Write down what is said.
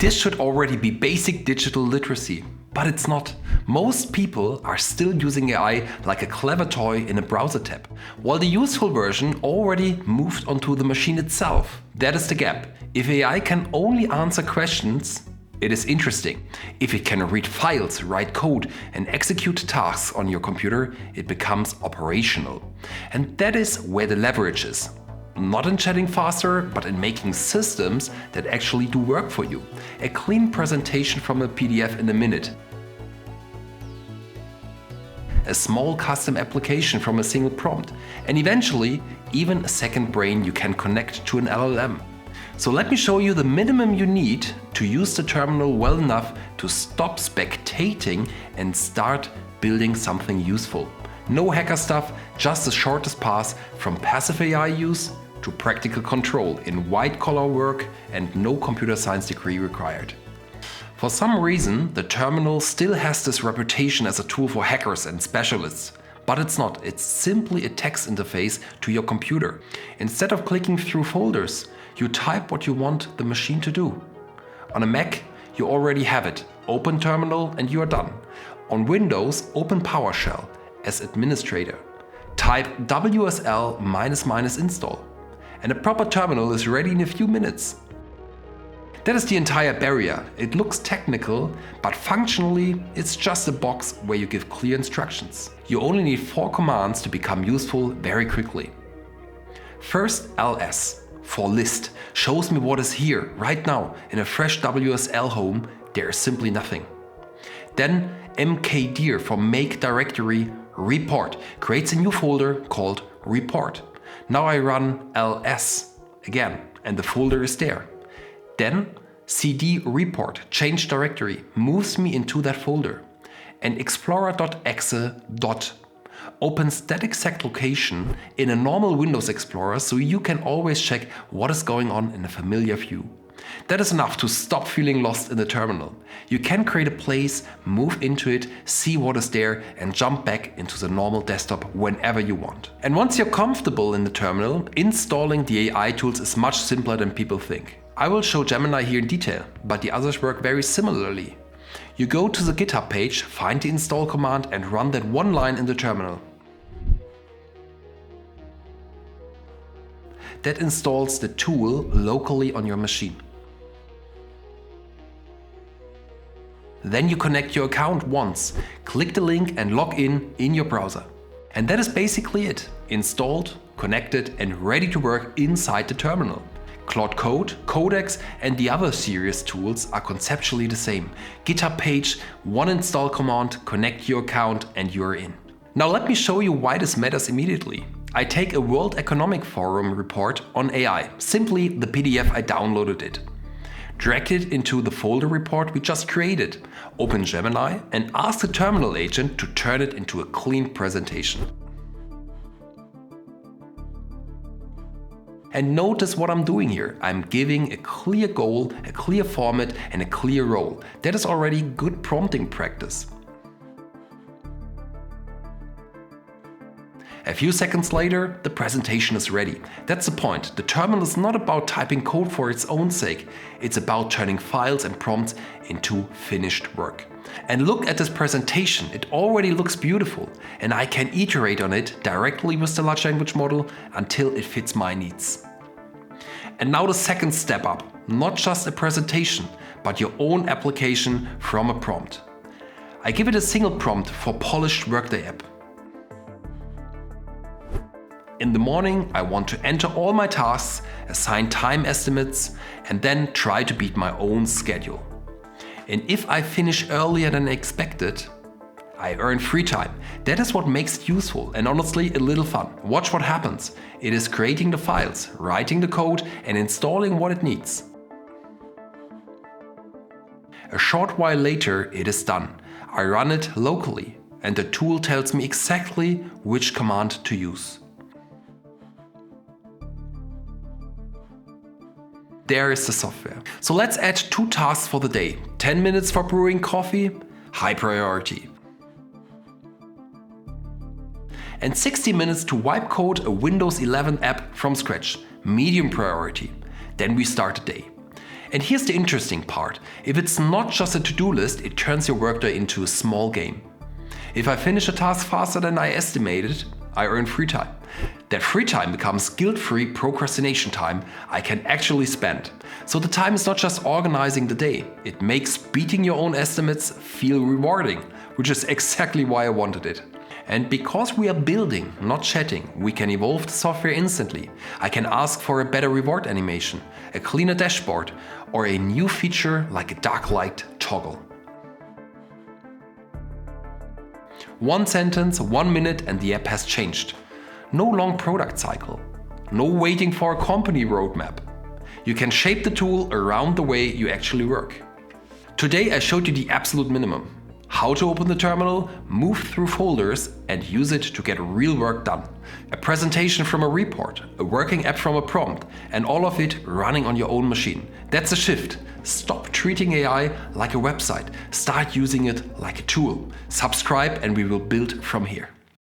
This should already be basic digital literacy, but it's not. Most people are still using AI like a clever toy in a browser tab, while the useful version already moved onto the machine itself. That is the gap. If AI can only answer questions, it is interesting. If it can read files, write code, and execute tasks on your computer, it becomes operational. And that is where the leverage is. Not in chatting faster, but in making systems that actually do work for you. A clean presentation from a PDF in a minute. A small custom application from a single prompt. And eventually, even a second brain you can connect to an LLM. So let me show you the minimum you need to use the terminal well enough to stop spectating and start building something useful. No hacker stuff, just the shortest path from passive AI use to practical control in white-collar work and no computer science degree required. For some reason, the terminal still has this reputation as a tool for hackers and specialists. But it's not, it's simply a text interface to your computer. Instead of clicking through folders, you type what you want the machine to do. On a Mac, you already have it. Open Terminal and you are done. On Windows, open PowerShell as administrator. Type WSL --install. And a proper terminal is ready in a few minutes. That is the entire barrier. It looks technical, but functionally it's just a box where you give clear instructions. You only need 4 commands to become useful very quickly. First, ls for list shows me what is here right now. In a fresh WSL home, there is simply nothing. Then mkdir for make directory report creates a new folder called report. Now I run ls again and the folder is there. Then cd report change directory moves me into that folder. And explorer.exe. Opens that exact location in a normal Windows Explorer so you can always check what is going on in a familiar view. That is enough to stop feeling lost in the terminal. You can create a place, move into it, see what is there and jump back into the normal desktop whenever you want. And once you're comfortable in the terminal, installing the AI tools is much simpler than people think. I will show Gemini here in detail, but the others work very similarly. You go to the GitHub page, find the install command and run that one line in the terminal. That installs the tool locally on your machine. Then you connect your account once, click the link and log in your browser. And that is basically it. Installed, connected and ready to work inside the terminal. Claude Code, Codex and the other serious tools are conceptually the same. GitHub page, one install command, connect your account and you're in. Now let me show you why this matters immediately. I take a World Economic Forum report on AI, simply the PDF I downloaded it. Drag it into the folder report we just created, open Gemini and ask the terminal agent to turn it into a clean presentation. And notice what I'm doing here. I'm giving a clear goal, a clear format and a clear role. That is already good prompting practice. A few seconds later, the presentation is ready. That's the point. The terminal is not about typing code for its own sake. It's about turning files and prompts into finished work. And look at this presentation. It already looks beautiful. And I can iterate on it directly with the large language model until it fits my needs. And now the second step up. Not just a presentation, but your own application from a prompt. I give it a single prompt for polished Workday app. In the morning, I want to enter all my tasks, assign time estimates, and then try to beat my own schedule. And if I finish earlier than expected, I earn free time. That is what makes it useful and honestly a little fun. Watch what happens. It is creating the files, writing the code, and installing what it needs. A short while later, it is done. I run it locally, and the tool tells me exactly which command to use. There is the software. So let's add 2 tasks for the day. 10 minutes for brewing coffee, high priority. And 60 minutes to wipe code a Windows 11 app from scratch, medium priority. Then we start the day. And here's the interesting part. If it's not just a to-do list, it turns your workday into a small game. If I finish a task faster than I estimated, I earn free time. That free time becomes guilt-free procrastination time I can actually spend. So the time is not just organizing the day, it makes beating your own estimates feel rewarding, which is exactly why I wanted it. And because we are building, not chatting, we can evolve the software instantly. I can ask for a better reward animation, a cleaner dashboard, or a new feature like a dark light toggle. 1 sentence, 1 minute, and the app has changed. No long product cycle. No waiting for a company roadmap. You can shape the tool around the way you actually work. Today I showed you the absolute minimum. How to open the terminal, move through folders, and use it to get real work done. A presentation from a report, a working app from a prompt, and all of it running on your own machine. That's a shift. Stop treating AI like a website. Start using it like a tool. Subscribe and we will build from here.